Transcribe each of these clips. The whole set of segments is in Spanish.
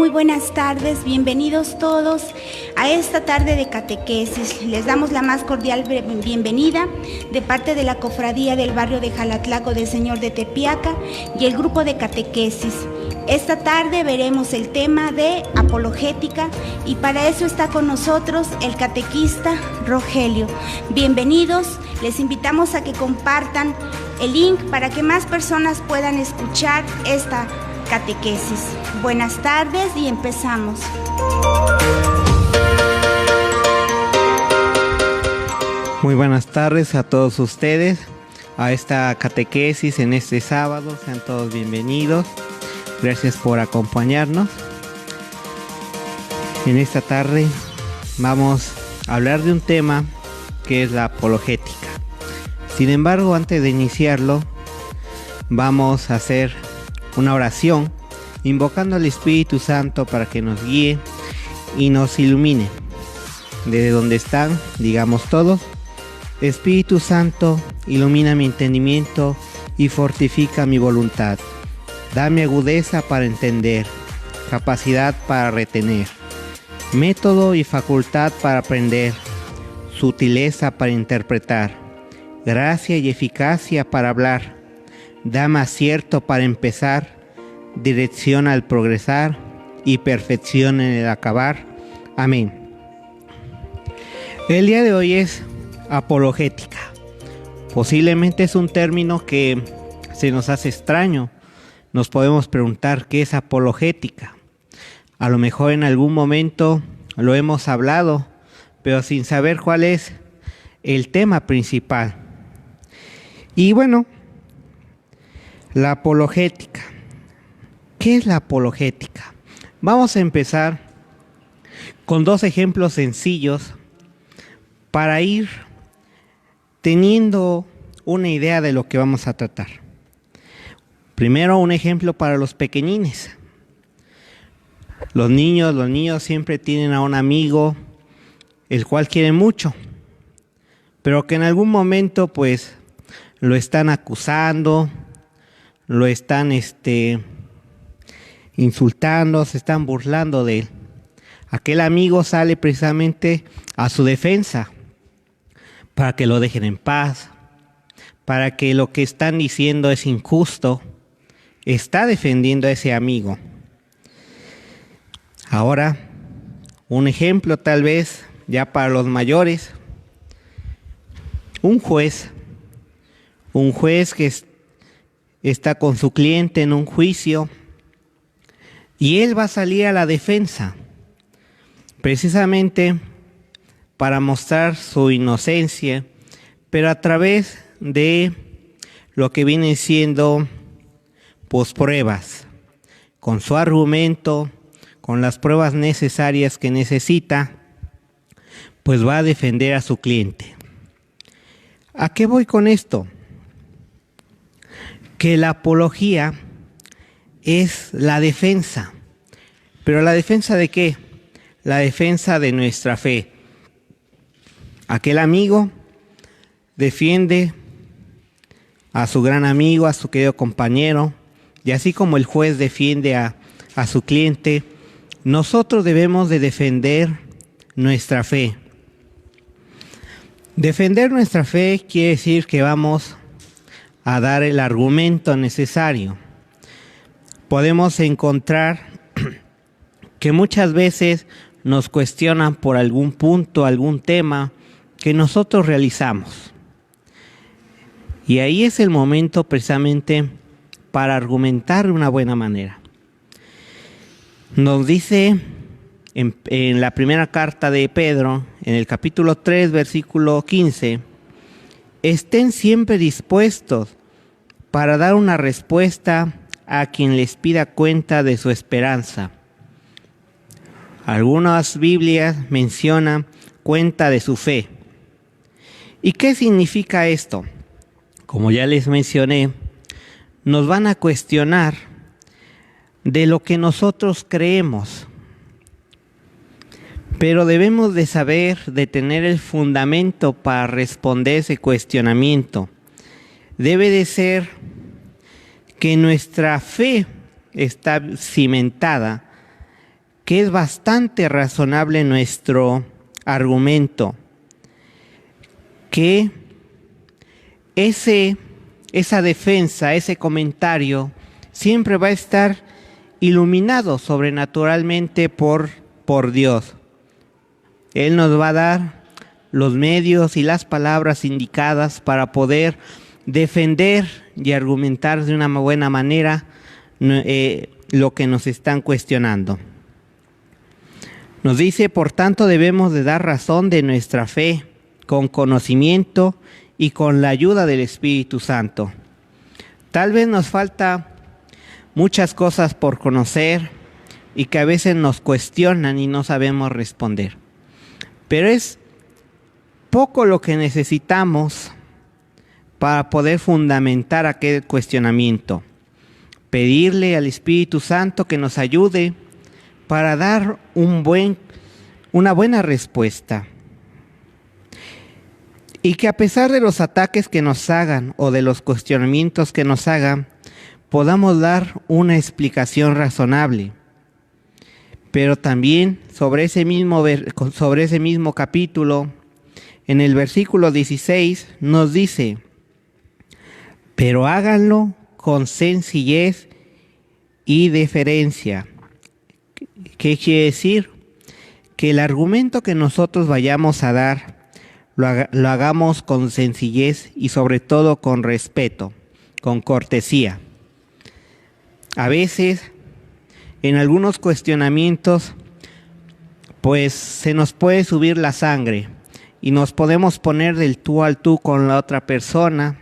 Muy buenas tardes, bienvenidos todos a esta tarde de catequesis. Les damos la más cordial bienvenida de parte de la Cofradía del barrio de Jalatlaco del Señor de Tepiaca y el grupo de catequesis. Esta tarde veremos el tema de apologética y para eso está con nosotros el catequista Rogelio. Bienvenidos, les invitamos a que compartan el link para que más personas puedan escuchar esta catequesis. Buenas tardes y empezamos. Muy buenas tardes a todos ustedes a esta catequesis en este sábado. Sean todos bienvenidos. Gracias por acompañarnos. En esta tarde vamos a hablar de un tema que es la apologética. Sin embargo, antes de iniciarlo, vamos a hacer una oración invocando al Espíritu Santo para que nos guíe y nos ilumine. Desde donde están, digamos todos: Espíritu Santo, ilumina mi entendimiento y fortifica mi voluntad. Dame agudeza para entender, capacidad para retener, método y facultad para aprender, sutileza para interpretar, gracia y eficacia para hablar. Dame acierto para empezar, dirección al progresar y perfección en el acabar. Amén. El día de hoy es apologética. Posiblemente es un término que se nos hace extraño. Nos podemos preguntar qué es apologética. A lo mejor en algún momento lo hemos hablado, pero sin saber cuál es el tema principal. Y bueno, la apologética. ¿Qué es la apologética? Vamos a empezar con dos ejemplos sencillos para ir teniendo una idea de lo que vamos a tratar. Primero, un ejemplo para los pequeñines. Los niños siempre tienen a un amigo el cual quieren mucho, pero que en algún momento pues lo están acusando, lo están insultando, se están burlando de él. Aquel amigo sale precisamente a su defensa para que lo dejen en paz, para que lo que están diciendo es injusto. Está defendiendo a ese amigo. Ahora, un ejemplo tal vez ya para los mayores. Un juez que está con su cliente en un juicio y él va a salir a la defensa precisamente para mostrar su inocencia, pero a través de lo que viene siendo pruebas, con su argumento, con las pruebas necesarias que necesita, pues va a defender a su cliente. ¿A qué voy con esto? Que la apología es la defensa. ¿Pero la defensa de qué? La defensa de nuestra fe. Aquel amigo defiende a su gran amigo, a su querido compañero, y así como el juez defiende a su cliente, nosotros debemos de defender nuestra fe. Defender nuestra fe quiere decir que vamos a dar el argumento necesario. Podemos encontrar que muchas veces nos cuestionan por algún punto, algún tema que nosotros realizamos. Y ahí es el momento precisamente para argumentar de una buena manera. Nos dice en la primera carta de Pedro, en el capítulo 3, versículo 15, estén siempre dispuestos para dar una respuesta a quien les pida cuenta de su esperanza. Algunas Biblias mencionan cuenta de su fe. ¿Y qué significa esto? Como ya les mencioné, nos van a cuestionar de lo que nosotros creemos. Pero debemos de saber, de tener el fundamento para responder ese cuestionamiento. Debe de ser que nuestra fe está cimentada que es bastante razonable nuestro argumento, que esa defensa, ese comentario, siempre va a estar iluminado sobrenaturalmente por Dios. Él nos va a dar los medios y las palabras indicadas para poder defender y argumentar de una buena manera lo que nos están cuestionando. Nos dice, por tanto, debemos de dar razón de nuestra fe con conocimiento y con la ayuda del Espíritu Santo. Tal vez nos falta muchas cosas por conocer y que a veces nos cuestionan y no sabemos responder. Pero es poco lo que necesitamos para poder fundamentar aquel cuestionamiento. Pedirle al Espíritu Santo que nos ayude para dar una buena respuesta. Y que a pesar de los ataques que nos hagan o de los cuestionamientos que nos hagan, podamos dar una explicación razonable. Pero también sobre ese mismo capítulo, en el versículo 16 nos dice, pero háganlo con sencillez y deferencia. ¿Qué quiere decir? Que el argumento que nosotros vayamos a dar lo hagamos con sencillez y sobre todo con respeto, con cortesía. A veces, en algunos cuestionamientos, pues se nos puede subir la sangre y nos podemos poner del tú al tú con la otra persona.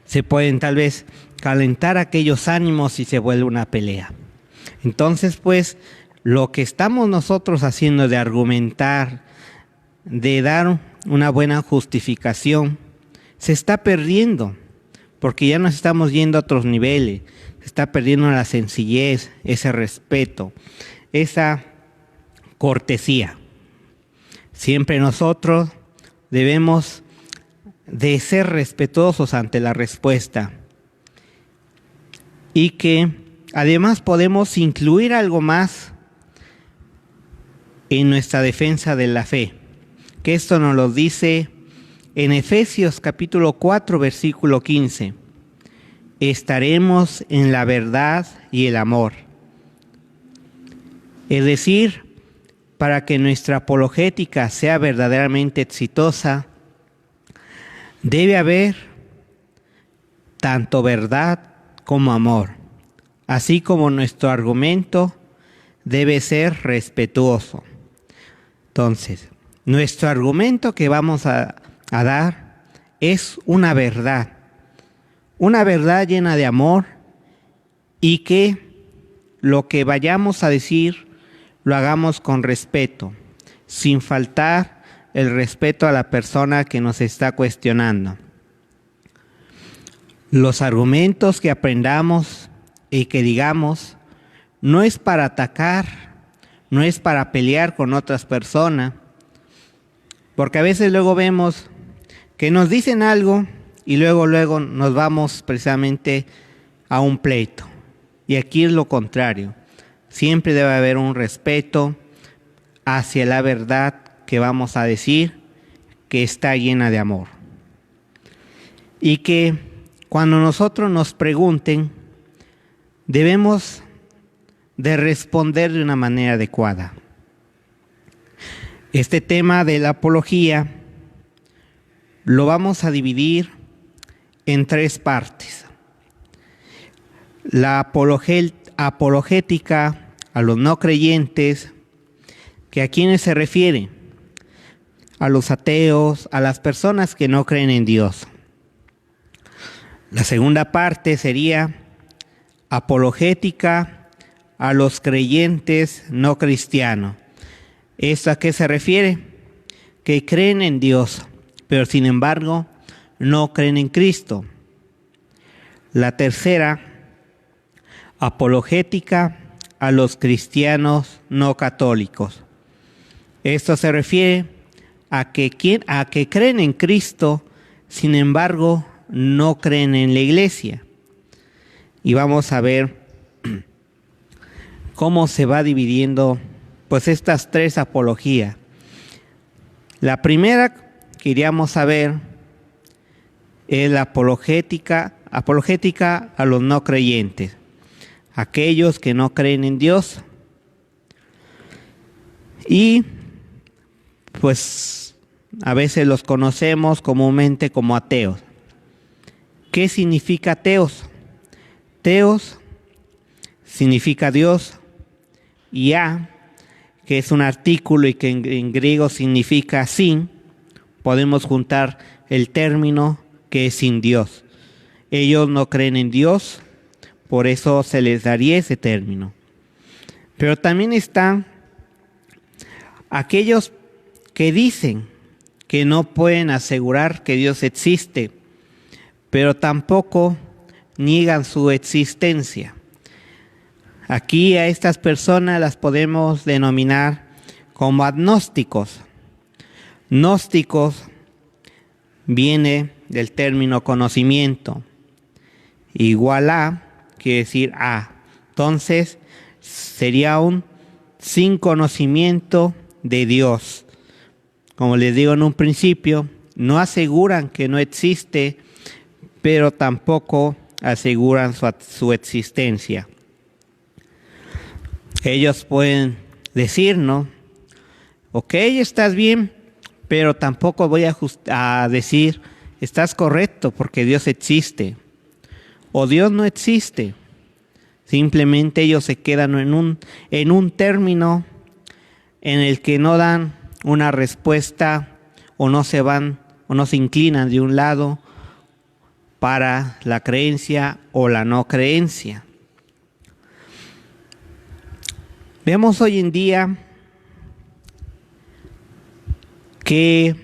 Se pueden tal vez calentar aquellos ánimos y se vuelve una pelea. Entonces, pues, lo que estamos nosotros haciendo de argumentar, de dar una buena justificación, se está perdiendo, porque ya nos estamos yendo a otros niveles. Se está perdiendo la sencillez, ese respeto, esa cortesía. Siempre nosotros debemos de ser respetuosos ante la respuesta y que además podemos incluir algo más en nuestra defensa de la fe, que esto nos lo dice en Efesios capítulo 4 versículo 15. Estaremos en la verdad y el amor. Es decir, para que nuestra apologética sea verdaderamente exitosa, debe haber tanto verdad como amor, así como nuestro argumento debe ser respetuoso. Entonces, nuestro argumento que vamos a dar es una verdad llena de amor, y que lo que vayamos a decir lo hagamos con respeto, sin faltar el respeto a la persona que nos está cuestionando. Los argumentos que aprendamos y que digamos no es para atacar, no es para pelear con otras personas, porque a veces luego vemos que nos dicen algo y luego nos vamos precisamente a un pleito. Y aquí es lo contrario. Siempre debe haber un respeto hacia la verdad que vamos a decir, que está llena de amor. Y que cuando nosotros nos pregunten, debemos de responder de una manera adecuada. Este tema de la apología lo vamos a dividir en 3 partes. La apologética a los no creyentes, que a quienes se refiere, a los ateos, a las personas que no creen en Dios. La segunda parte sería apologética a los creyentes no cristianos. ¿Esto a qué se refiere? Que creen en Dios, pero sin embargo no creen en Cristo. La tercera, apologética a los cristianos no católicos. Esto se refiere a que creen en Cristo, sin embargo no creen en la iglesia. Y vamos a ver cómo se va dividiendo pues estas tres apologías. La primera que iríamos a ver es la apologética a los no creyentes, aquellos que no creen en Dios. Y pues a veces los conocemos comúnmente como ateos. ¿Qué significa teos? Teos significa Dios, y que es un artículo y que en griego significa sin, podemos juntar el término que es sin Dios. Ellos no creen en Dios, por eso se les daría ese término. Pero también están aquellos que dicen que no pueden asegurar que Dios existe, pero tampoco niegan su existencia. Aquí a estas personas las podemos denominar como agnósticos. Gnósticos viene del término conocimiento. Igual a quiere decir a. Entonces sería un sin conocimiento de Dios. Como les digo en un principio, no aseguran que no existe, pero tampoco aseguran su existencia. Ellos pueden decirnos, ok, estás bien, pero tampoco voy a decir, estás correcto porque Dios existe. O Dios no existe. Simplemente ellos se quedan en un término en el que no dan una respuesta o no se van o no se inclinan de un lado para la creencia o la no creencia. Vemos hoy en día que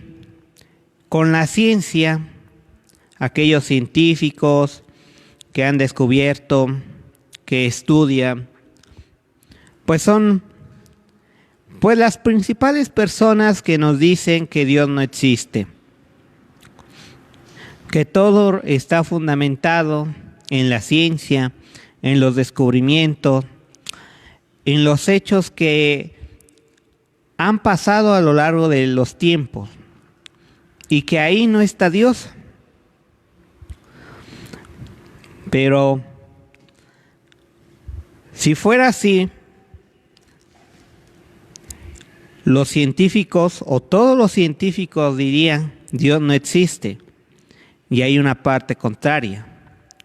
con la ciencia, aquellos científicos que han descubierto, que estudian, pues son las principales personas que nos dicen que Dios no existe, que todo está fundamentado en la ciencia, en los descubrimientos, en los hechos que han pasado a lo largo de los tiempos y que ahí no está Dios. Pero si fuera así, los científicos o todos los científicos dirían Dios no existe, y hay una parte contraria.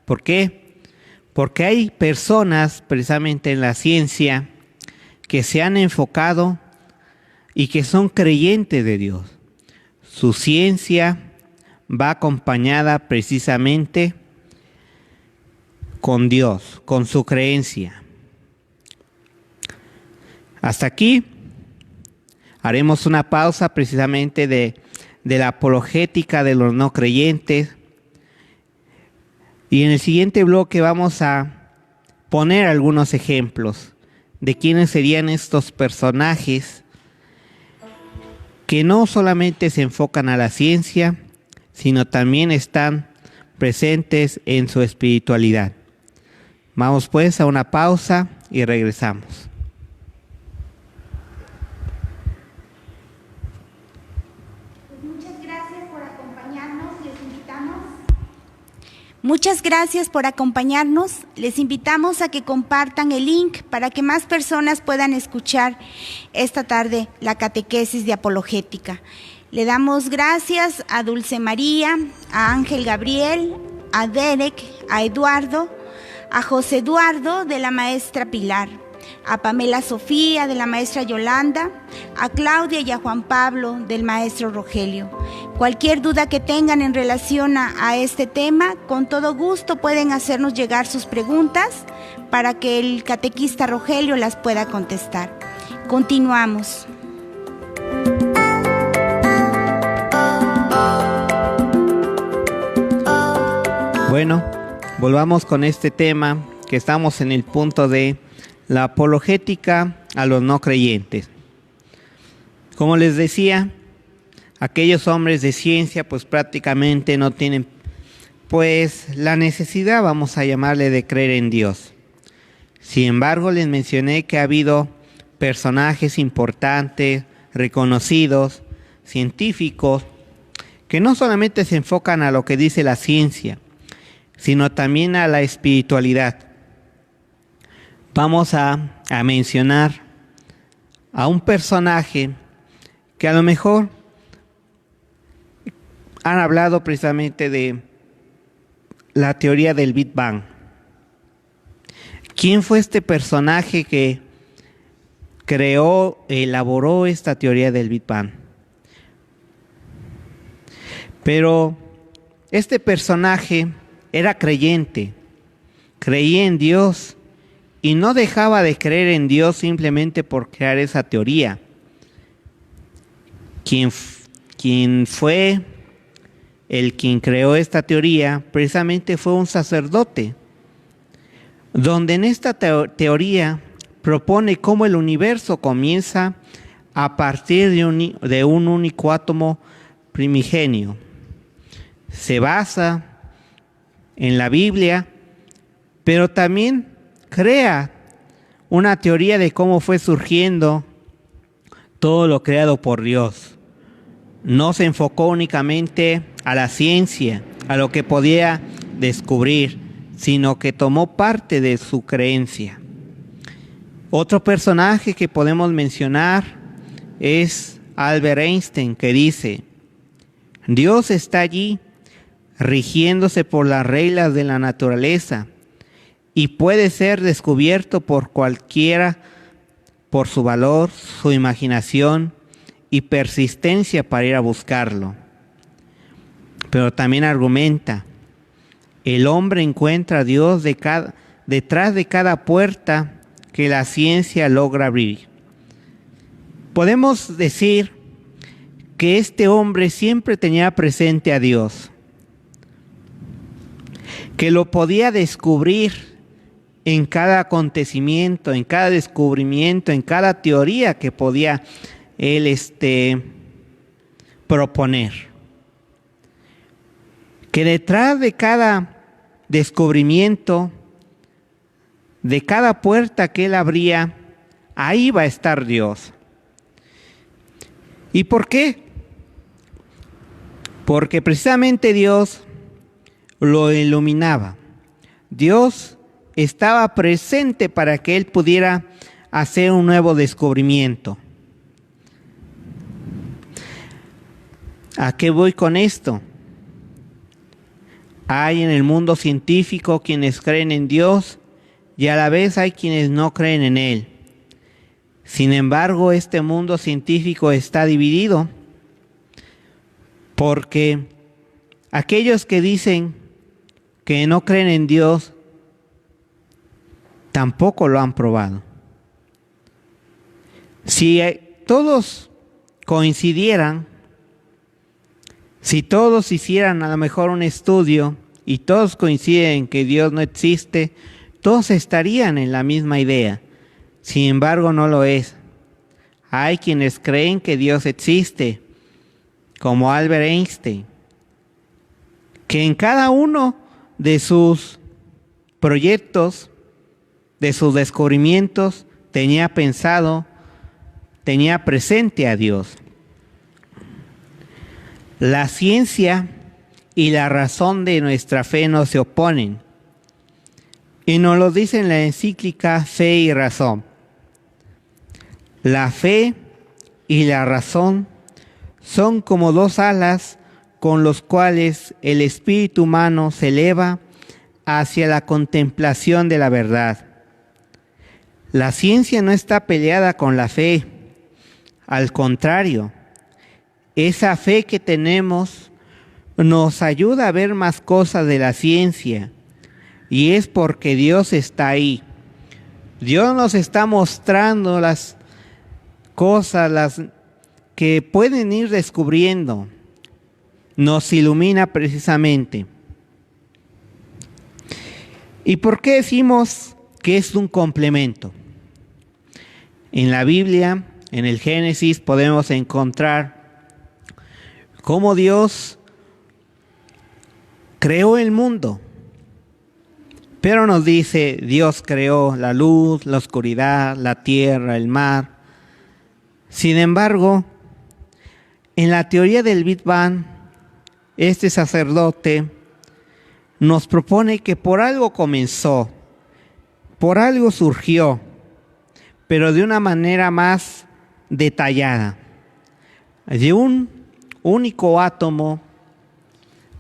¿Por qué? Porque hay personas precisamente en la ciencia que se han enfocado y que son creyentes de Dios. Su ciencia va acompañada precisamente con Dios, con su creencia. Hasta aquí haremos una pausa precisamente de la apologética de los no creyentes. Y en el siguiente bloque vamos a poner algunos ejemplos de quiénes serían estos personajes que no solamente se enfocan a la ciencia, sino también están presentes en su espiritualidad. Vamos pues a una pausa y regresamos. Muchas gracias por acompañarnos. Les invitamos a que compartan el link para que más personas puedan escuchar esta tarde la catequesis de apologética. Le damos gracias a Dulce María, a Ángel Gabriel, a Derek, a Eduardo, a José Eduardo de la maestra Pilar, a Pamela Sofía de la maestra Yolanda, a Claudia y a Juan Pablo del maestro Rogelio. Cualquier duda que tengan en relación a este tema, con todo gusto pueden hacernos llegar sus preguntas para que el catequista Rogelio las pueda contestar. Continuamos. Bueno, volvamos con este tema que estamos en el punto de la apologética a los no creyentes. Como les decía, aquellos hombres de ciencia pues prácticamente no tienen pues la necesidad, vamos a llamarle, de creer en Dios. Sin embargo, les mencioné que ha habido personajes importantes, reconocidos, científicos, que no solamente se enfocan a lo que dice la ciencia, sino también a la espiritualidad. Vamos a mencionar a un personaje que a lo mejor han hablado precisamente de la teoría del Big Bang. ¿Quién fue este personaje que elaboró esta teoría del Big Bang? Pero este personaje era creyente, creía en Dios y no dejaba de creer en Dios simplemente por crear esa teoría. Quien fue quien creó esta teoría precisamente fue un sacerdote, donde en esta teoría propone cómo el universo comienza a partir de un único átomo primigenio. Se basa en la Biblia, pero también crea una teoría de cómo fue surgiendo todo lo creado por Dios. No se enfocó únicamente a la ciencia, a lo que podía descubrir, sino que tomó parte de su creencia. Otro personaje que podemos mencionar es Albert Einstein, que dice: Dios está allí, rigiéndose por las reglas de la naturaleza, y puede ser descubierto por cualquiera por su valor, su imaginación y persistencia para ir a buscarlo. Pero también argumenta: el hombre encuentra a Dios detrás de cada puerta que la ciencia logra abrir. Podemos decir que este hombre siempre tenía presente a Dios, que lo podía descubrir en cada acontecimiento, en cada descubrimiento, en cada teoría que podía él proponer. Que detrás de cada descubrimiento, de cada puerta que él abría, ahí va a estar Dios. ¿Y por qué? Porque precisamente Dios lo iluminaba. Dios estaba presente para que él pudiera hacer un nuevo descubrimiento. ¿A qué voy con esto? Hay en el mundo científico quienes creen en Dios y a la vez hay quienes no creen en Él. Sin embargo, este mundo científico está dividido porque aquellos que dicen que no creen en Dios tampoco lo han probado. Si todos coincidieran, si todos hicieran a lo mejor un estudio y todos coinciden en que Dios no existe, todos estarían en la misma idea. Sin embargo, no lo es. Hay quienes creen que Dios existe, como Albert Einstein, que en cada uno de sus proyectos, de sus descubrimientos, tenía presente a Dios. La ciencia y la razón de nuestra fe no se oponen. Y nos lo dice en la encíclica Fe y Razón. La fe y la razón son como dos alas con los cuales el espíritu humano se eleva hacia la contemplación de la verdad. La ciencia no está peleada con la fe. Al contrario, esa fe que tenemos nos ayuda a ver más cosas de la ciencia, y es porque Dios está ahí. Dios nos está mostrando las cosas, las que pueden ir descubriendo. Nos ilumina precisamente. ¿Y por qué decimos que es un complemento? En la Biblia, en el Génesis, podemos encontrar cómo Dios creó el mundo, Pero nos dice, Dios creó la luz, la oscuridad, la tierra, el mar. Sin embargo, en la teoría del Big Bang, este sacerdote nos propone que por algo comenzó, por algo surgió, pero de una manera más detallada. De un único átomo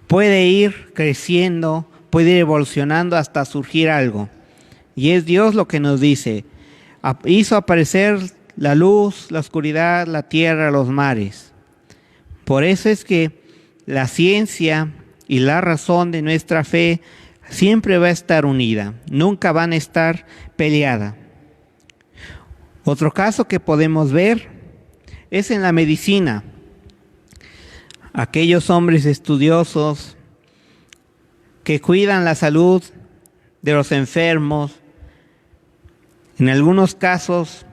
puede ir creciendo, puede ir evolucionando hasta surgir algo. Y es Dios lo que nos dice. Hizo aparecer la luz, la oscuridad, la tierra, los mares. Por eso es que la ciencia y la razón de nuestra fe siempre va a estar unida, nunca van a estar peleadas. Otro caso que podemos ver es en la medicina. Aquellos hombres estudiosos que cuidan la salud de los enfermos, en algunos casos,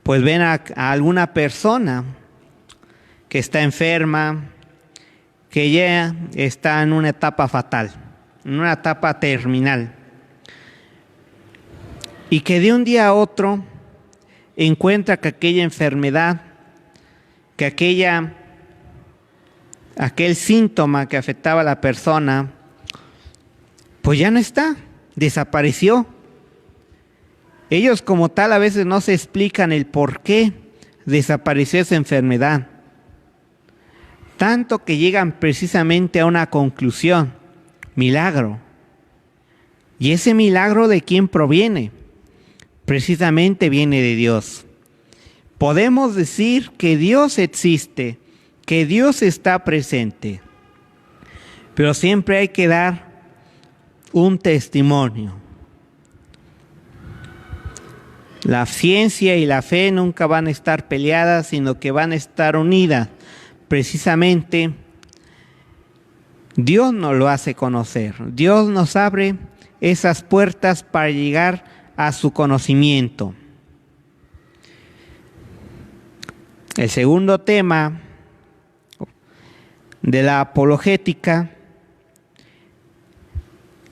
pues ven a alguna persona que está enferma, que ya está en una etapa fatal, en una etapa terminal, y que de un día a otro encuentra que aquella enfermedad, que aquel síntoma que afectaba a la persona, pues ya no está, desapareció. Ellos como tal a veces no se explican el por qué desapareció esa enfermedad. Tanto que llegan precisamente a una conclusión, milagro. ¿Y ese milagro de quién proviene? Precisamente viene de Dios. Podemos decir que Dios existe, que Dios está presente, pero siempre hay que dar un testimonio. La ciencia y la fe nunca van a estar peleadas, sino que van a estar unidas. Precisamente, Dios nos lo hace conocer. Dios nos abre esas puertas para llegar a su conocimiento. El segundo tema de la apologética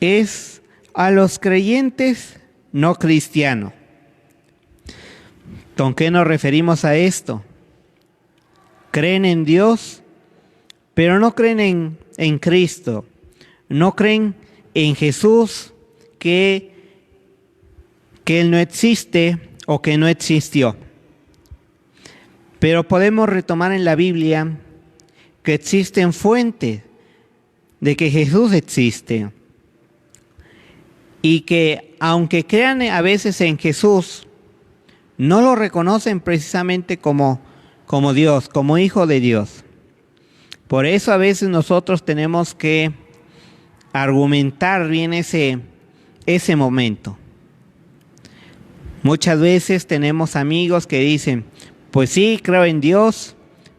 es a los creyentes no cristianos. ¿Con qué nos referimos a esto? Creen en Dios, pero no creen en Cristo. No creen en Jesús, que Él no existe o que no existió. Pero podemos retomar en la Biblia que existen fuentes de que Jesús existe. Y que aunque crean a veces en Jesús, no lo reconocen precisamente como Dios, como Hijo de Dios. Por eso a veces nosotros tenemos que argumentar bien ese momento. Muchas veces tenemos amigos que dicen, pues sí, creo en Dios,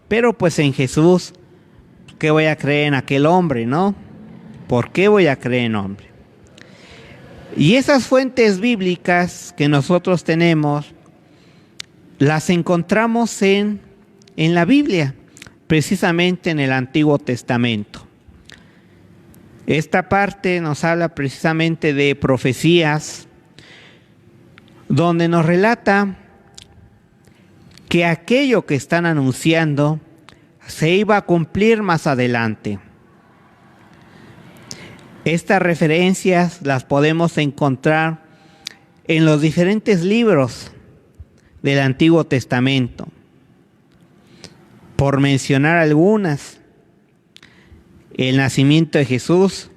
pero pues en Jesús, ¿qué voy a creer en aquel hombre, no? ¿Por qué voy a creer en hombre? Y esas fuentes bíblicas que nosotros tenemos, las encontramos en la Biblia, precisamente en el Antiguo Testamento. Esta parte nos habla precisamente de profecías, donde nos relata que aquello que están anunciando se iba a cumplir más adelante. Estas referencias las podemos encontrar en los diferentes libros del Antiguo Testamento. Por mencionar algunas, el nacimiento de Jesús.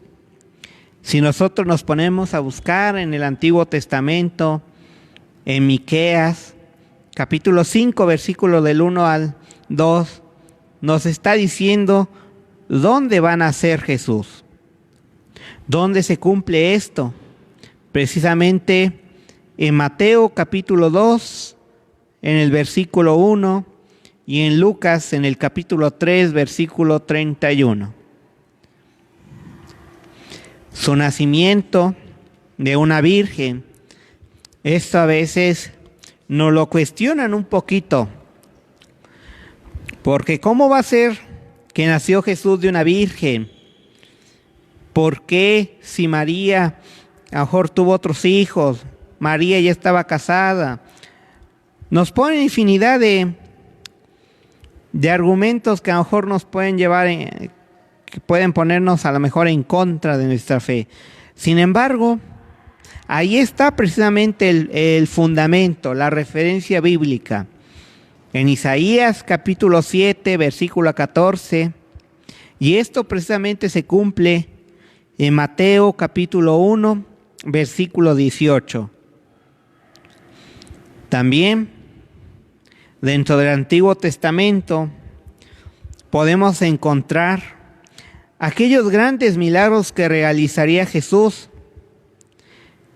Si nosotros nos ponemos a buscar en el Antiguo Testamento, en Miqueas, capítulo 5, versículo del 1 al 2, nos está diciendo dónde va a nacer Jesús. ¿Dónde se cumple esto? Precisamente en Mateo capítulo 2, en el versículo 1, y en Lucas en el capítulo 3, versículo 31. Su nacimiento de una virgen, esto a veces nos lo cuestionan un poquito, porque ¿cómo va a ser que nació Jesús de una virgen? ¿Por qué si María a lo mejor tuvo otros hijos, María ya estaba casada. Nos ponen infinidad de argumentos que a lo mejor nos pueden llevar, que pueden ponernos a lo mejor en contra de nuestra fe. Sin embargo, ahí está precisamente el fundamento, la referencia bíblica. En Isaías capítulo 7, versículo 14, y esto precisamente se cumple en Mateo capítulo 1, versículo 18. También dentro del Antiguo Testamento podemos encontrar aquellos grandes milagros que realizaría Jesús.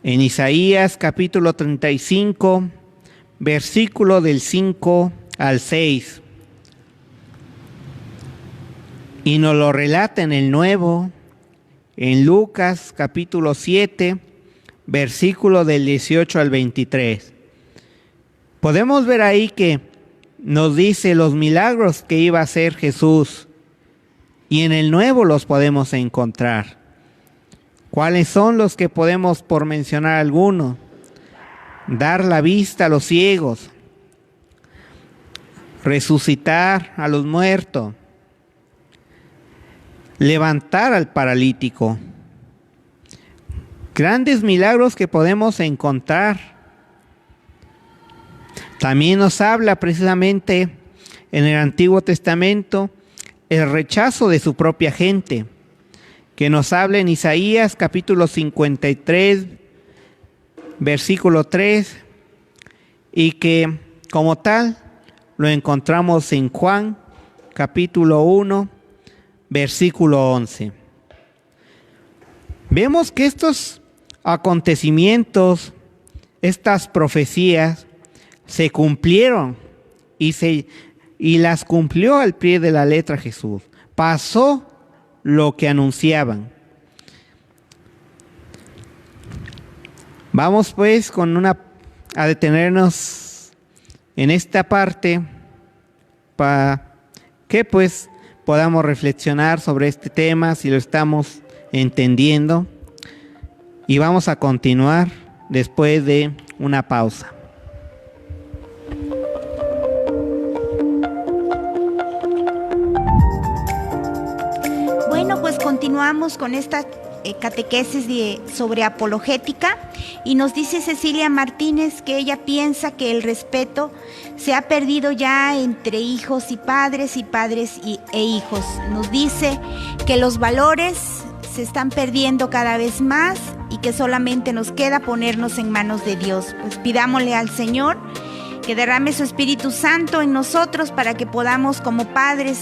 En Isaías capítulo 35, versículo del 5 al 6. Y nos lo relata en el Nuevo, en Lucas capítulo 7, versículo del 18 al 23. Podemos ver ahí que nos dice los milagros que iba a hacer Jesús, y en el Nuevo los podemos encontrar. ¿Cuáles son los que podemos, por mencionar algunos? Dar la vista a los ciegos, resucitar a los muertos, levantar al paralítico. Grandes milagros que podemos encontrar. También nos habla precisamente en el Antiguo Testamento el rechazo de su propia gente, que nos habla en Isaías capítulo 53, versículo 3, y que como tal lo encontramos en Juan capítulo 1, versículo 11. Vemos que estos acontecimientos, estas profecías, se cumplieron y las cumplió al pie de la letra Jesús. Pasó lo que anunciaban. Vamos pues a detenernos en esta parte para que pues podamos reflexionar sobre este tema, si lo estamos entendiendo, y vamos a continuar después de una pausa. Bueno, pues continuamos con esta catequesis sobre apologética, y nos dice Cecilia Martínez que ella piensa que el respeto se ha perdido ya entre hijos y padres e hijos. Nos dice que los valores se están perdiendo cada vez más y que solamente nos queda ponernos en manos de Dios. Pues pidámosle al Señor que derrame su Espíritu Santo en nosotros para que podamos como padres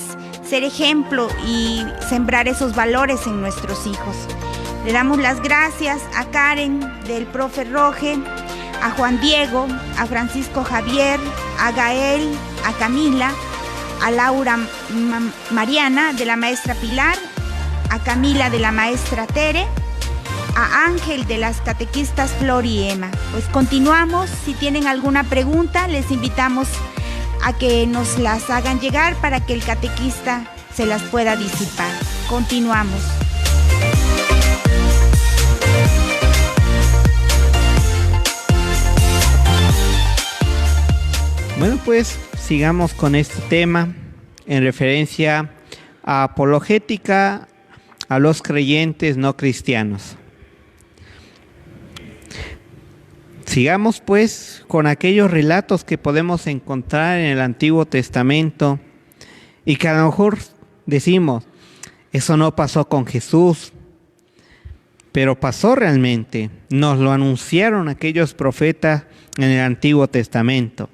ser ejemplo y sembrar esos valores en nuestros hijos. Le damos las gracias a Karen del profe Roge, a Juan Diego, a Francisco Javier, a Gael, a Camila, a Laura Mariana de la maestra Pilar, a Camila de la maestra Tere, a Ángel de las catequistas Flor y Emma. Pues continuamos. Si tienen alguna pregunta, les invitamos a que nos las hagan llegar para que el catequista se las pueda disipar. Continuamos. Bueno, pues sigamos con este tema en referencia a apologética a los creyentes no cristianos. Sigamos pues con aquellos relatos que podemos encontrar en el Antiguo Testamento y que a lo mejor decimos, eso no pasó con Jesús, pero pasó realmente. Nos lo anunciaron aquellos profetas en el Antiguo Testamento.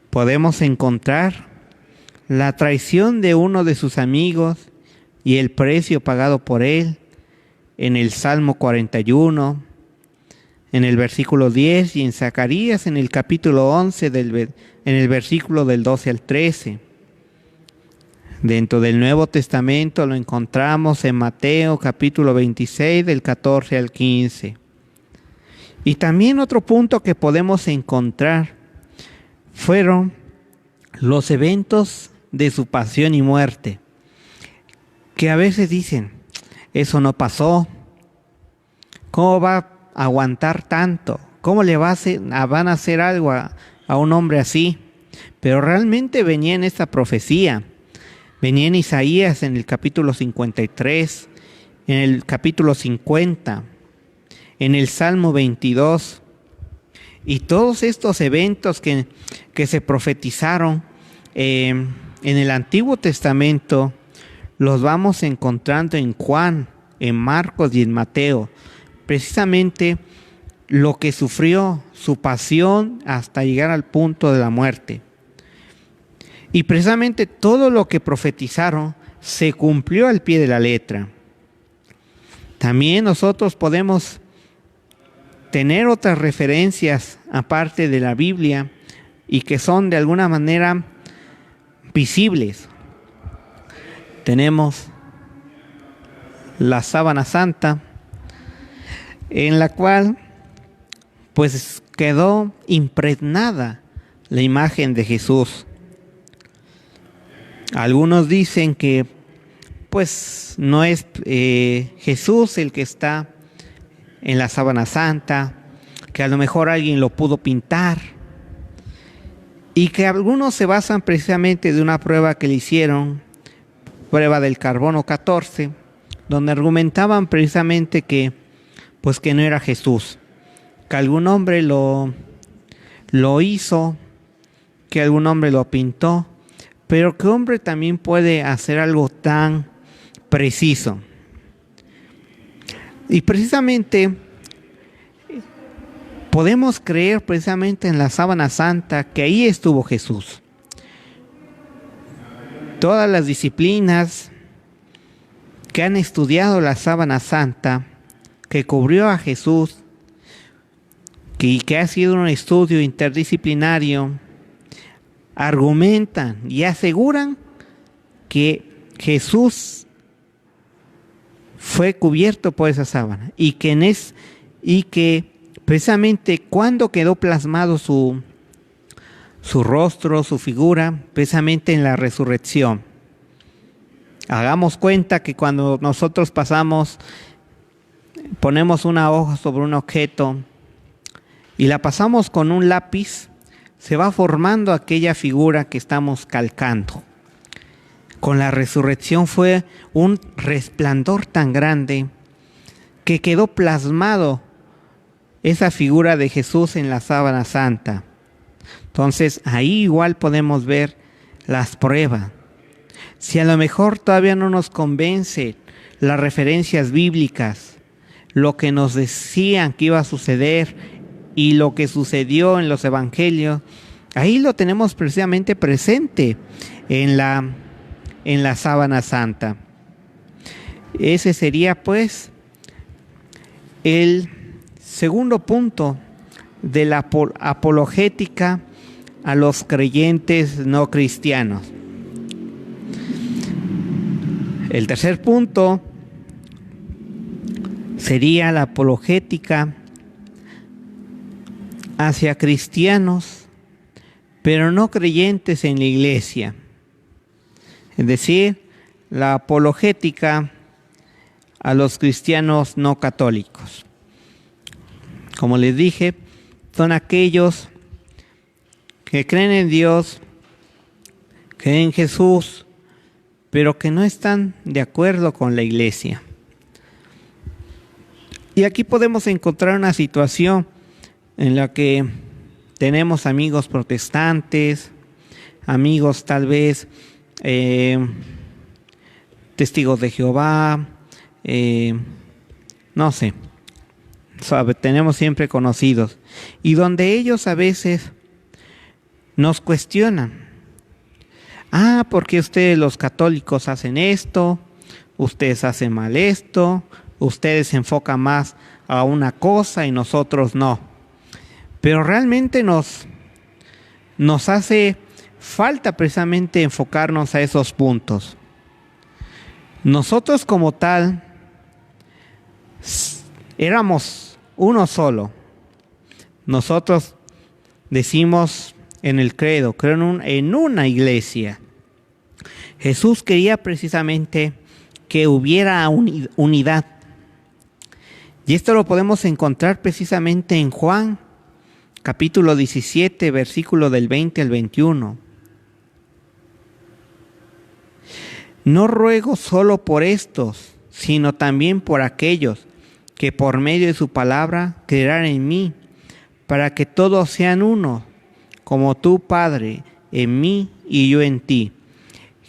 Podemos encontrar la traición de uno de sus amigos y el precio pagado por él en el Salmo 41, en el versículo 10, y en Zacarías en el capítulo 11, en el versículo del 12 al 13. Dentro del Nuevo Testamento lo encontramos en Mateo capítulo 26, del 14 al 15. Y también otro punto que podemos encontrar fueron los eventos de su pasión y muerte, que a veces dicen, eso no pasó. ¿Cómo va a aguantar tanto? ¿Cómo le van a hacer algo a un hombre así? Pero realmente venía en esta profecía. Venía en Isaías en el capítulo 53, en el capítulo 50, en el Salmo 22. Y todos estos eventos que se profetizaron en el Antiguo Testamento los vamos encontrando en Juan, en Marcos y en Mateo. Precisamente lo que sufrió, su pasión hasta llegar al punto de la muerte. Y precisamente todo lo que profetizaron se cumplió al pie de la letra. También nosotros podemos tener otras referencias aparte de la Biblia y que son de alguna manera visibles. Tenemos la sábana santa, en la cual pues quedó impregnada la imagen de Jesús. Algunos dicen que pues no es Jesús el que está en la sábana santa, que a lo mejor alguien lo pudo pintar, y que algunos se basan precisamente de una prueba que le hicieron, prueba del carbono 14, donde argumentaban precisamente que no era Jesús, que algún hombre lo hizo, que algún hombre lo pintó, pero que hombre también puede hacer algo tan preciso. Y precisamente podemos creer precisamente en la sábana santa que ahí estuvo Jesús. Todas las disciplinas que han estudiado la sábana santa que cubrió a Jesús, que ha sido un estudio interdisciplinario, argumentan y aseguran que Jesús fue cubierto por esa sábana y que precisamente cuando quedó plasmado su rostro, su figura, precisamente en la resurrección. Hagamos cuenta que cuando nosotros ponemos una hoja sobre un objeto y la pasamos con un lápiz, se va formando aquella figura que estamos calcando. Con la resurrección fue un resplandor tan grande que quedó plasmado esa figura de Jesús en la sábana santa. Entonces ahí igual podemos ver las pruebas. Si a lo mejor todavía no nos convence las referencias bíblicas, lo que nos decían que iba a suceder y lo que sucedió en los evangelios, ahí lo tenemos precisamente presente en la sábana santa. Ese sería pues el segundo punto de la apologética a los creyentes no cristianos. El tercer punto sería la apologética hacia cristianos, pero no creyentes en la iglesia. Es decir, la apologética a los cristianos no católicos. Como les dije, son aquellos que creen en Dios, creen en Jesús, pero que no están de acuerdo con la iglesia. Y aquí podemos encontrar una situación en la que tenemos amigos protestantes, amigos tal vez testigos de Jehová, no sé, tenemos siempre conocidos, y donde ellos a veces nos cuestionan. ¿Por qué ustedes los católicos hacen esto? Ustedes hacen mal esto, ustedes se enfocan más a una cosa y nosotros no. Pero realmente nos hace falta precisamente enfocarnos a esos puntos. Nosotros como tal éramos uno solo. Nosotros decimos en el credo, creo en una iglesia. Jesús quería precisamente que hubiera unidad. Y esto lo podemos encontrar precisamente en Juan, capítulo 17, versículo del 20 al 21. No ruego solo por estos, sino también por aquellos que por medio de su palabra creerán en mí, para que todos sean uno, como tú, Padre, en mí y yo en ti.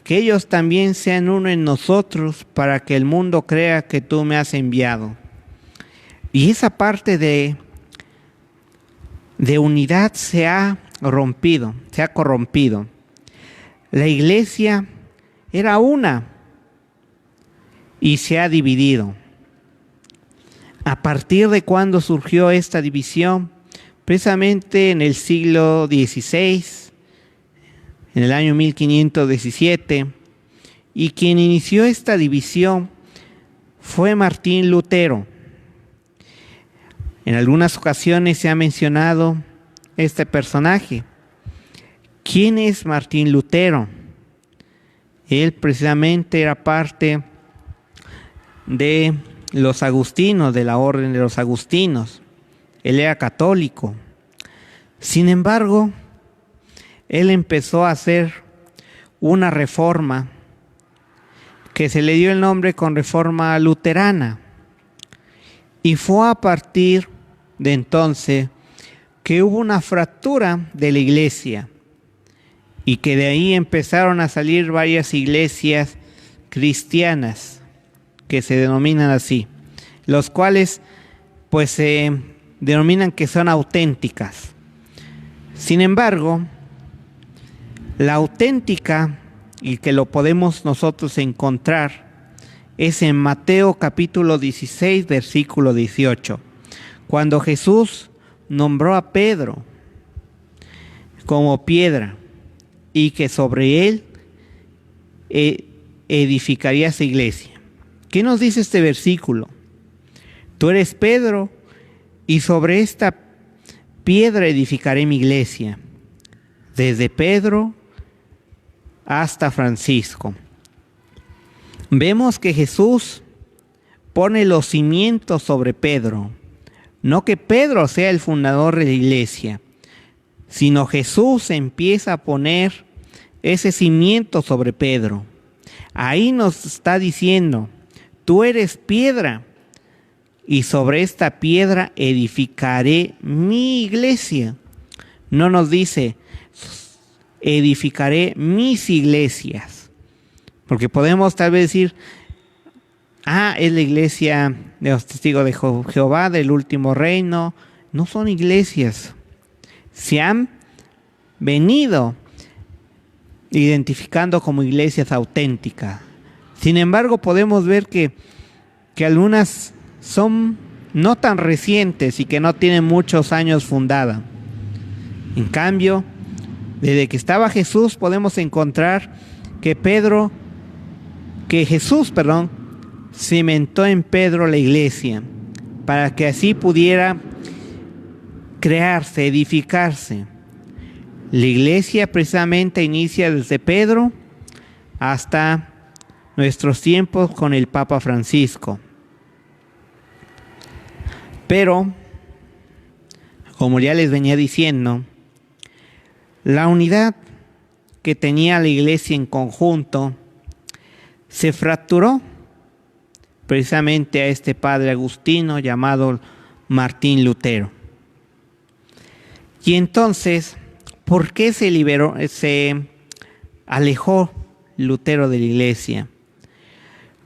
Que ellos también sean uno en nosotros, para que el mundo crea que tú me has enviado. Y esa parte de unidad se ha corrompido. La iglesia era una y se ha dividido. ¿A partir de cuándo surgió esta división? Precisamente en el siglo XVI, en el año 1517, y quien inició esta división fue Martín Lutero. En algunas ocasiones se ha mencionado este personaje. ¿Quién es Martín Lutero? Él precisamente era parte de los agustinos, de la orden de los agustinos. Él era católico. Sin embargo, él empezó a hacer una reforma que se le dio el nombre con reforma luterana. Y fue a partir de entonces que hubo una fractura de la iglesia y que de ahí empezaron a salir varias iglesias cristianas que se denominan así, los cuales pues se denominan que son auténticas. Sin embargo, la auténtica, y que lo podemos nosotros encontrar, es en Mateo capítulo 16, versículo 18, cuando Jesús nombró a Pedro como piedra y que sobre él edificaría esa iglesia. ¿Qué nos dice este versículo? Tú eres Pedro y sobre esta piedra edificaré mi iglesia, desde Pedro hasta Francisco. Vemos que Jesús pone los cimientos sobre Pedro. No que Pedro sea el fundador de la iglesia, sino Jesús empieza a poner ese cimiento sobre Pedro. Ahí nos está diciendo, tú eres piedra y sobre esta piedra edificaré mi iglesia. No nos dice, edificaré mis iglesias. Porque podemos tal vez decir, es la iglesia de los testigos de Jehová, del último reino. No son iglesias. Se han venido identificando como iglesias auténticas. Sin embargo, podemos ver que algunas son no tan recientes y que no tienen muchos años fundadas. En cambio, desde que estaba Jesús podemos encontrar que Jesús cimentó en Pedro la iglesia para que así pudiera crearse, edificarse. La iglesia precisamente inicia desde Pedro hasta nuestros tiempos con el Papa Francisco. Pero, como ya les venía diciendo, la unidad que tenía la iglesia en conjunto se fracturó precisamente a este padre agustino llamado Martín Lutero. Y entonces, ¿por qué se alejó Lutero de la iglesia?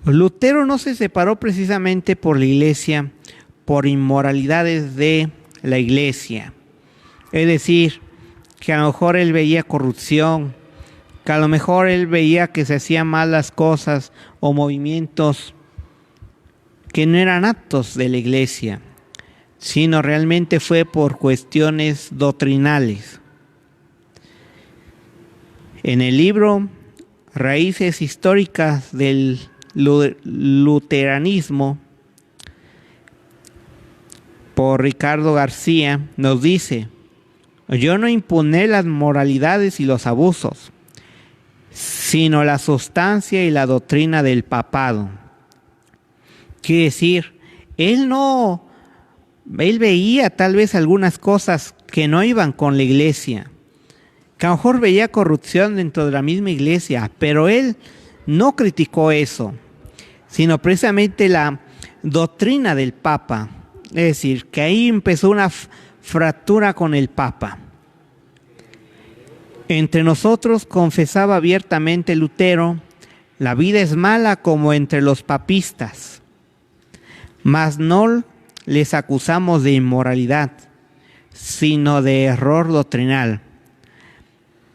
Lutero no se separó precisamente por la iglesia, por inmoralidades de la iglesia. Es decir, que a lo mejor él veía corrupción, que a lo mejor él veía que se hacían malas cosas o movimientos que no eran actos de la iglesia, sino realmente fue por cuestiones doctrinales. En el libro Raíces históricas del luteranismo, por Ricardo García, nos dice: yo no impugné las moralidades y los abusos, sino la sustancia y la doctrina del papado. Quiere decir, él veía tal vez algunas cosas que no iban con la iglesia, que a lo mejor veía corrupción dentro de la misma iglesia, pero él no criticó eso, sino precisamente la doctrina del Papa. Es decir, que ahí empezó una fractura con el Papa. Entre nosotros, confesaba abiertamente Lutero, la vida es mala como entre los papistas, mas no les acusamos de inmoralidad, sino de error doctrinal.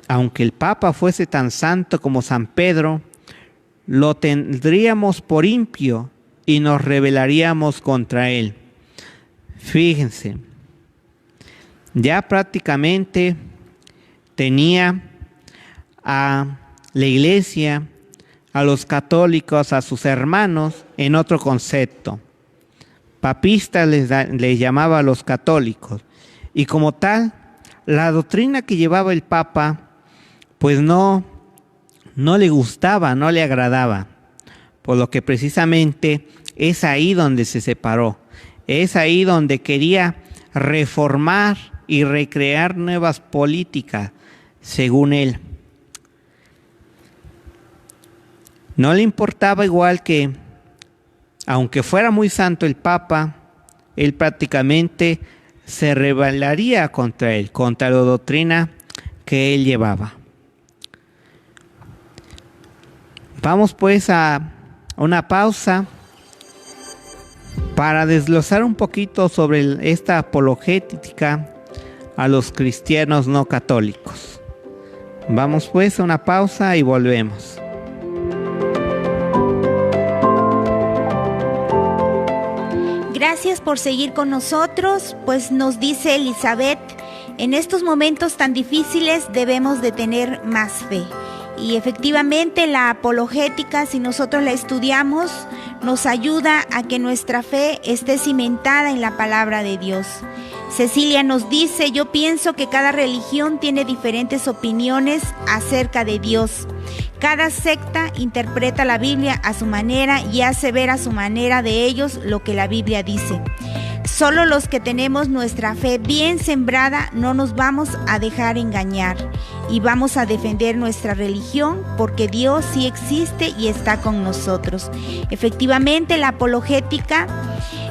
Aunque el Papa fuese tan santo como San Pedro, lo tendríamos por impío y nos rebelaríamos contra él. Fíjense, ya prácticamente tenía a la iglesia, a los católicos, a sus hermanos en otro concepto. Papistas les llamaba a los católicos, y como tal, la doctrina que llevaba el Papa pues no le gustaba, no le agradaba, por lo que precisamente es ahí donde se separó, es ahí donde quería reformar y recrear nuevas políticas, según él. No le importaba, igual que, aunque fuera muy santo el Papa, él prácticamente se rebelaría contra él, contra la doctrina que él llevaba. Vamos pues a una pausa para desglosar un poquito sobre esta apologética a los cristianos no católicos. Vamos pues a una pausa y volvemos. Gracias por seguir con nosotros, pues nos dice Elizabeth, en estos momentos tan difíciles debemos de tener más fe. Y efectivamente la apologética, si nosotros la estudiamos, nos ayuda a que nuestra fe esté cimentada en la palabra de Dios. Cecilia nos dice, yo pienso que cada religión tiene diferentes opiniones acerca de Dios. Cada secta interpreta la Biblia a su manera y hace ver a su manera de ellos lo que la Biblia dice. Solo los que tenemos nuestra fe bien sembrada no nos vamos a dejar engañar y vamos a defender nuestra religión porque Dios sí existe y está con nosotros. Efectivamente, la apologética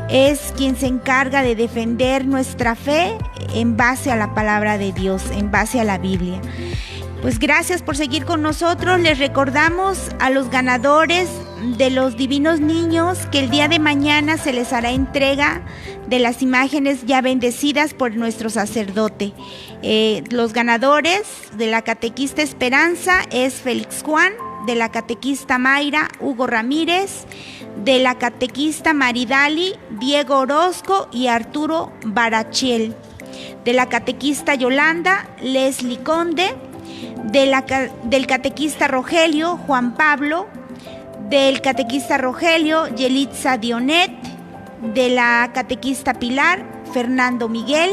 es quien se encarga de defender nuestra fe en base a la palabra de Dios, en base a la Biblia. Pues gracias por seguir con nosotros. Les recordamos a los ganadores de los divinos niños que el día de mañana se les hará entrega de las imágenes ya bendecidas por nuestro sacerdote. Los ganadores de la catequista Esperanza es Félix Juan, de la catequista Mayra, Hugo Ramírez, de la catequista Maridali, Diego Orozco y Arturo Barachiel, de la catequista Yolanda, Leslie Conde, del catequista Rogelio, Juan Pablo, del catequista Rogelio, Yelitza Dionet, de la catequista Pilar, Fernando Miguel,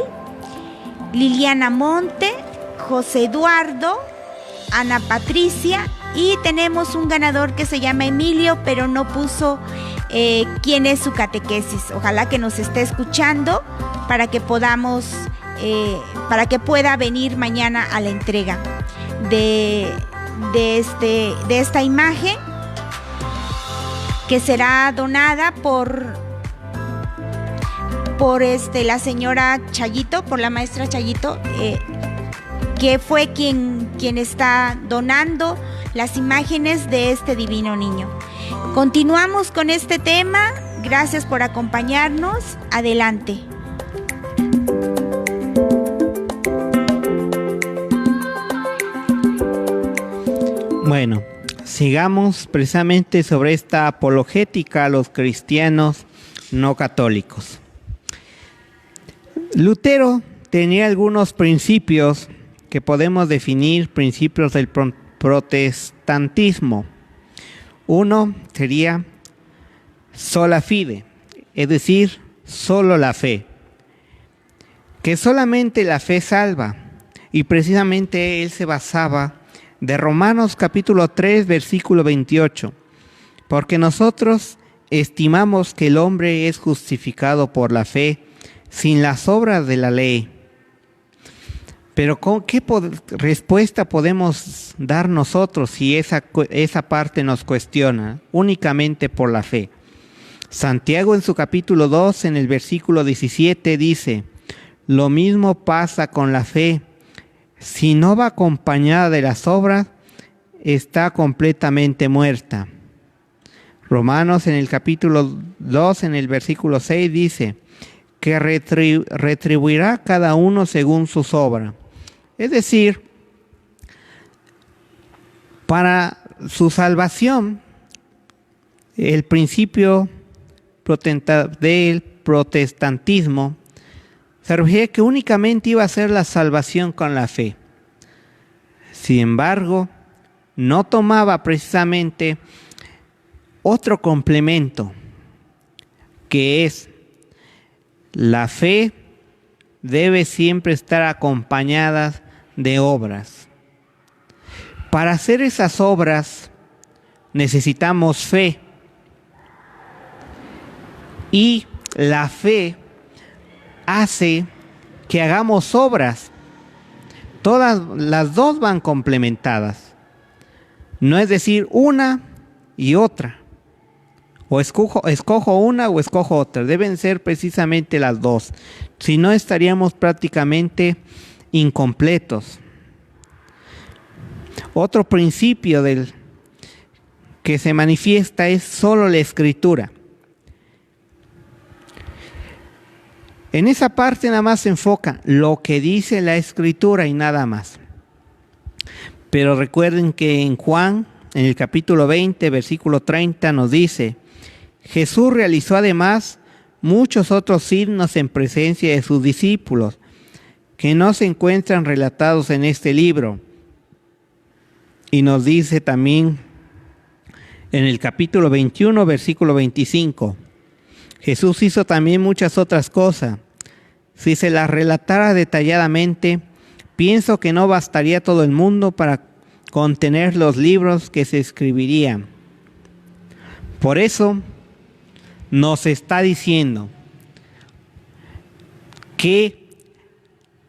Liliana Monte, José Eduardo, Ana Patricia, y tenemos un ganador que se llama Emilio, pero no puso quién es su catequesis. Ojalá que nos esté escuchando para que podamos, para que pueda venir mañana a la entrega de esta imagen que será donada por la señora Chayito, por la maestra Chayito, que fue quien está donando las imágenes de este divino niño. Continuamos con este tema. Gracias por acompañarnos. Adelante. Bueno, sigamos precisamente sobre esta apologética a los cristianos no católicos. Lutero tenía algunos principios que podemos definir principios del protestantismo. Uno sería sola fide, es decir, solo la fe, que solamente la fe salva, y precisamente él se basaba de Romanos capítulo 3, versículo 28, porque nosotros estimamos que el hombre es justificado por la fe sin las obras de la ley. Pero ¿qué respuesta podemos dar nosotros si esa parte nos cuestiona? Únicamente por la fe. Santiago en su capítulo 2, en el versículo 17 dice: lo mismo pasa con la fe. Si no va acompañada de las obras, está completamente muerta. Romanos en el capítulo 2, en el versículo 6 dice que retribuirá cada uno según sus obras. Es decir, para su salvación, el principio del protestantismo se refiere que únicamente iba a ser la salvación con la fe. Sin embargo, no tomaba precisamente otro complemento, que es la fe debe siempre estar acompañada de obras. Para hacer esas obras necesitamos fe. Y la fe hace que hagamos obras. Todas las dos van complementadas. No es decir una y otra. O escojo una o escojo otra. Deben ser precisamente las dos. Si no, estaríamos prácticamente incompletos. Otro principio que se manifiesta es solo la Escritura. En esa parte nada más se enfoca lo que dice la Escritura y nada más. Pero recuerden que en Juan, en el capítulo 20, versículo 30, nos dice: Jesús realizó además muchos otros signos en presencia de sus discípulos, que no se encuentran relatados en este libro. Y nos dice también en el capítulo 21, versículo 25, Jesús hizo también muchas otras cosas. Si se las relatara detalladamente, pienso que no bastaría todo el mundo para contener los libros que se escribirían. Por eso nos está diciendo que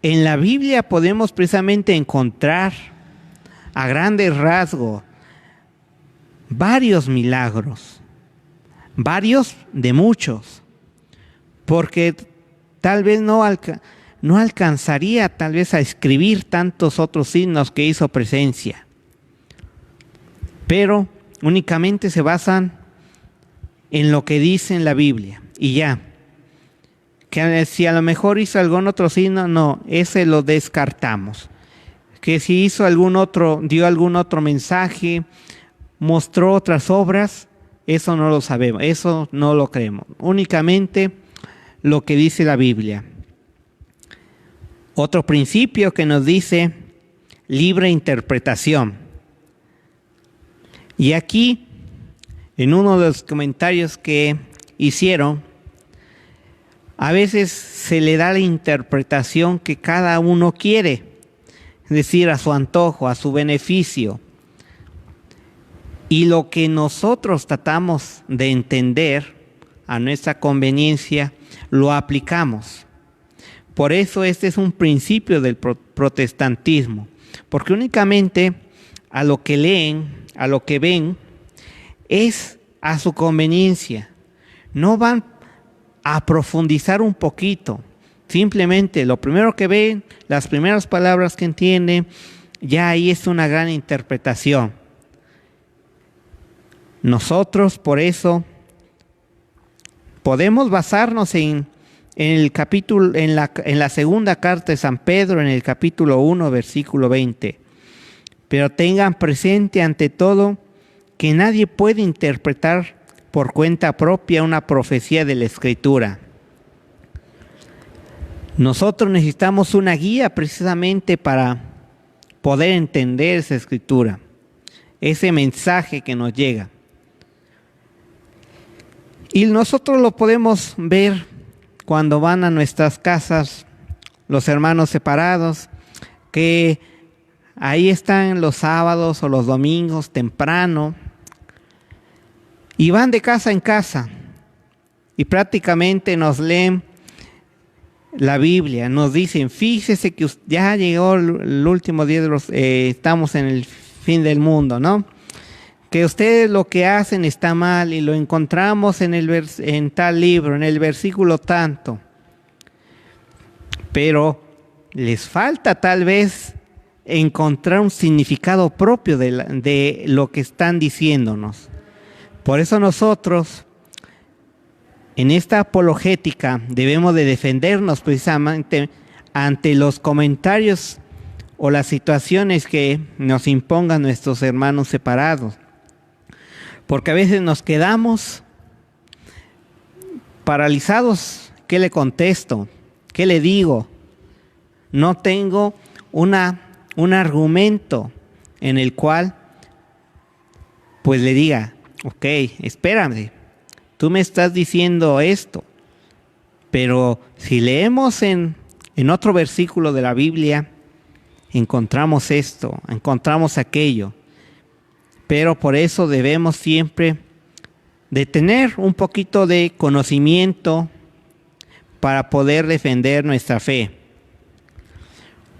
en la Biblia podemos precisamente encontrar a grandes rasgos varios milagros, varios de muchos, porque tal vez no alcanzaría tal vez a escribir tantos otros signos que hizo presencia, pero únicamente se basan en lo que dice en la Biblia y ya. Que si a lo mejor hizo algún otro signo, no, ese lo descartamos. Que si hizo dio algún otro mensaje, mostró otras obras, eso no lo sabemos, eso no lo creemos. Únicamente lo que dice la Biblia. Otro principio que nos dice libre interpretación. Y aquí, en uno de los comentarios que hicieron, a veces se le da la interpretación que cada uno quiere, es decir, a su antojo, a su beneficio. Y lo que nosotros tratamos de entender a nuestra conveniencia, lo aplicamos. Por eso este es un principio del protestantismo, porque únicamente a lo que leen, a lo que ven, es a su conveniencia. No van a profundizar un poquito. Simplemente lo primero que ven, las primeras palabras que entienden, ya ahí es una gran interpretación. Nosotros por eso podemos basarnos en el capítulo, en la segunda carta de San Pedro, en el capítulo 1, versículo 20. Pero tengan presente ante todo que nadie puede interpretar por cuenta propia una profecía de la Escritura. Nosotros necesitamos una guía precisamente para poder entender esa Escritura, ese mensaje que nos llega. Y nosotros lo podemos ver cuando van a nuestras casas los hermanos separados, que ahí están los sábados o los domingos temprano, y van de casa en casa y prácticamente nos leen la Biblia, nos dicen, fíjese que ya llegó el último día estamos en el fin del mundo, ¿no? Que ustedes lo que hacen está mal y lo encontramos en tal libro, en el versículo tanto. Pero les falta tal vez encontrar un significado propio de lo que están diciéndonos. Por eso nosotros, en esta apologética, debemos de defendernos precisamente ante los comentarios o las situaciones que nos impongan nuestros hermanos separados. Porque a veces nos quedamos paralizados. ¿Qué le contesto? ¿Qué le digo? No tengo un argumento en el cual pues le diga, ok, espérame, tú me estás diciendo esto, pero si leemos en otro versículo de la Biblia, encontramos esto, encontramos aquello. Pero por eso debemos siempre de tener un poquito de conocimiento para poder defender nuestra fe.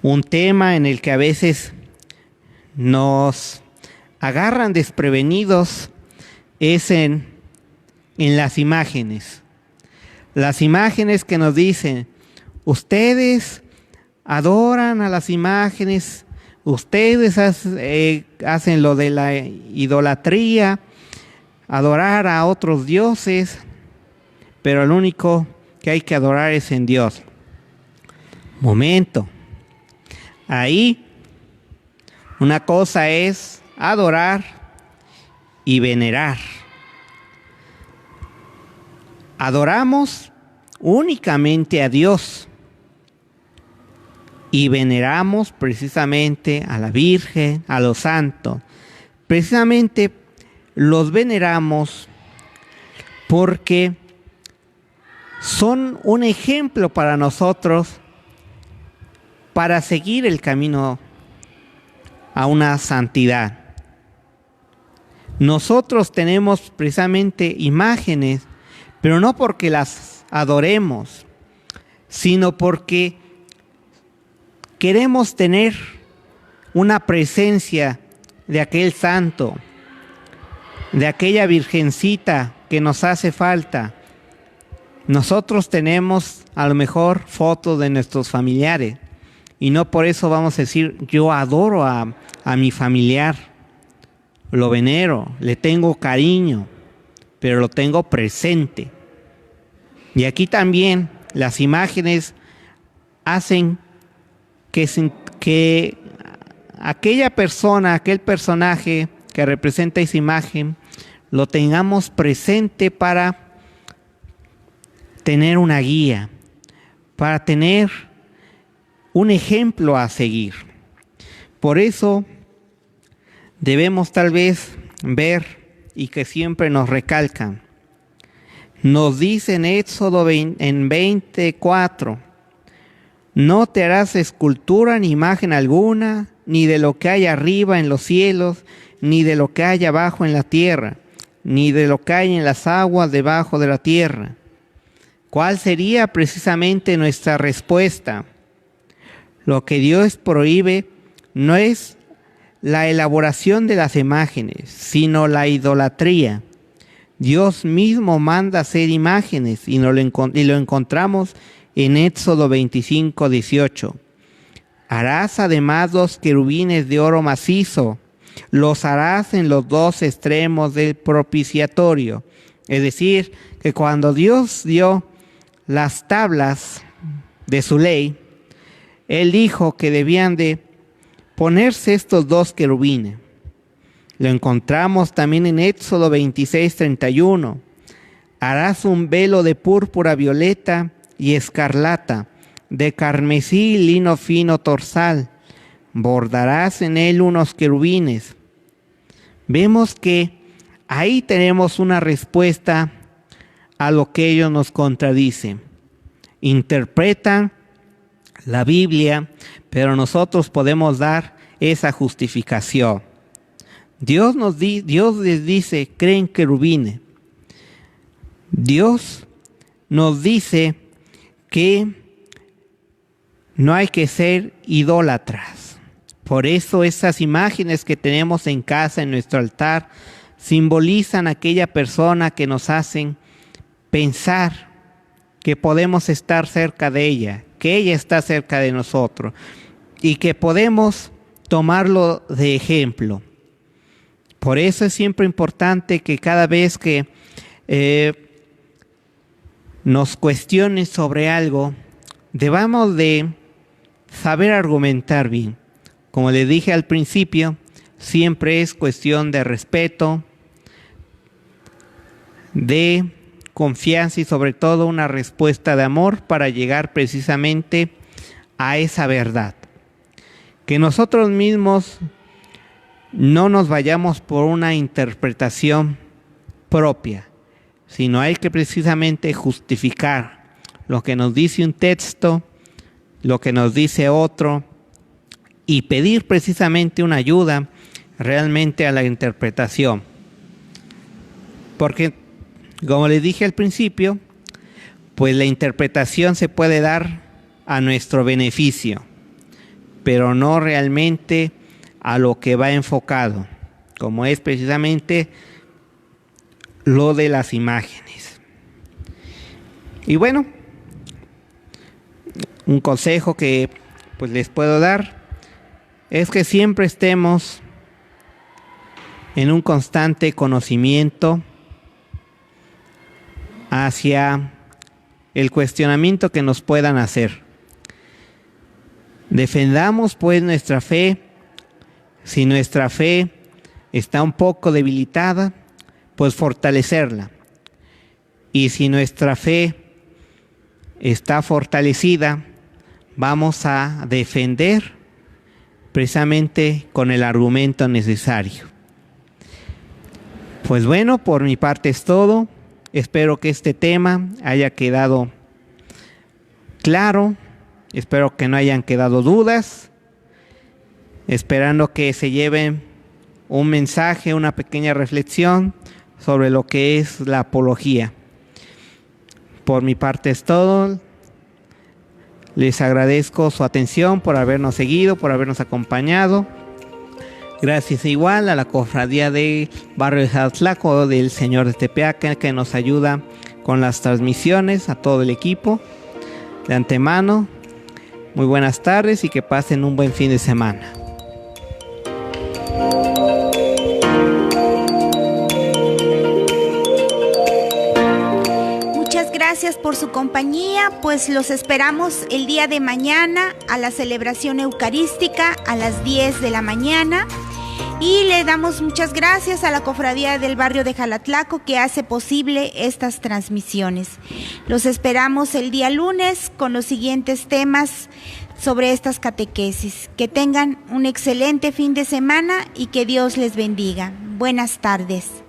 Un tema en el que a veces nos agarran desprevenidos es en las imágenes. Las imágenes que nos dicen, ustedes adoran a las imágenes, ustedes hacen lo de la idolatría, adorar a otros dioses, pero el único que hay que adorar es en Dios. Momento. Ahí una cosa es adorar y venerar. Adoramos únicamente a Dios y veneramos precisamente a la Virgen, a los santos. Precisamente los veneramos porque son un ejemplo para nosotros para seguir el camino a una santidad. Nosotros tenemos precisamente imágenes, pero no porque las adoremos, sino porque queremos tener una presencia de aquel santo, de aquella virgencita que nos hace falta. Nosotros tenemos a lo mejor fotos de nuestros familiares y no por eso vamos a decir yo adoro a mi familiar, lo venero, le tengo cariño, pero lo tengo presente. Y aquí también las imágenes hacen que aquella persona, aquel personaje que representa esa imagen, lo tengamos presente para tener una guía, para tener un ejemplo a seguir. Por eso debemos tal vez ver y que siempre nos recalcan. Nos dice en Éxodo en 24, no te harás escultura ni imagen alguna, ni de lo que hay arriba en los cielos, ni de lo que hay abajo en la tierra, ni de lo que hay en las aguas debajo de la tierra. ¿Cuál sería precisamente nuestra respuesta? Lo que Dios prohíbe no es la elaboración de las imágenes, sino la idolatría. Dios mismo manda hacer imágenes y lo encontramos en Éxodo 25, 18. Harás además 2 querubines de oro macizo, los harás en los 2 extremos del propiciatorio. Es decir, que cuando Dios dio las tablas de su ley, Él dijo que debían de ponerse estos 2 querubines. Lo encontramos también en Éxodo 26, 31. Harás un velo de púrpura violeta y escarlata, de carmesí lino fino torsal. Bordarás en él unos querubines. Vemos que ahí tenemos una respuesta a lo que ellos nos contradicen. Interpretan la Biblia, pero nosotros podemos dar esa justificación. Dios les dice, creen querubines, Dios nos dice que no hay que ser idólatras. Por eso esas imágenes que tenemos en casa, en nuestro altar, simbolizan a aquella persona que nos hacen pensar que podemos estar cerca de ella, que ella está cerca de nosotros y que podemos tomarlo de ejemplo. Por eso es siempre importante que cada vez que nos cuestionen sobre algo, debamos de saber argumentar bien. Como les dije al principio, siempre es cuestión de respeto, de confianza y sobre todo una respuesta de amor para llegar precisamente a esa verdad. Que nosotros mismos no nos vayamos por una interpretación propia, sino hay que precisamente justificar lo que nos dice un texto, lo que nos dice otro, y pedir precisamente una ayuda realmente a la interpretación. Porque, como les dije al principio, pues la interpretación se puede dar a nuestro beneficio, pero no realmente a lo que va enfocado, como es precisamente lo de las imágenes. Y bueno, un consejo que pues les puedo dar es que siempre estemos en un constante conocimiento hacia el cuestionamiento que nos puedan hacer. Defendamos pues nuestra fe. Si nuestra fe está un poco debilitada, pues fortalecerla. Y si nuestra fe está fortalecida, vamos a defender precisamente con el argumento necesario. Pues bueno, por mi parte es todo. Espero que este tema haya quedado claro. Espero que no hayan quedado dudas. Esperando que se lleven un mensaje, una pequeña reflexión sobre lo que es la apología. Por mi parte es todo. Les agradezco su atención por habernos seguido, por habernos acompañado. Gracias igual a la cofradía de Barrio de Xalatlaco del Señor de Tepeaca, que nos ayuda con las transmisiones, a todo el equipo. De antemano, muy buenas tardes y que pasen un buen fin de semana. Gracias por su compañía, pues los esperamos el día de mañana a la celebración eucarística a las 10 de la mañana y le damos muchas gracias a la cofradía del barrio de Xalatlaco que hace posible estas transmisiones. Los esperamos el día lunes con los siguientes temas sobre estas catequesis. Que tengan un excelente fin de semana y que Dios les bendiga. Buenas tardes.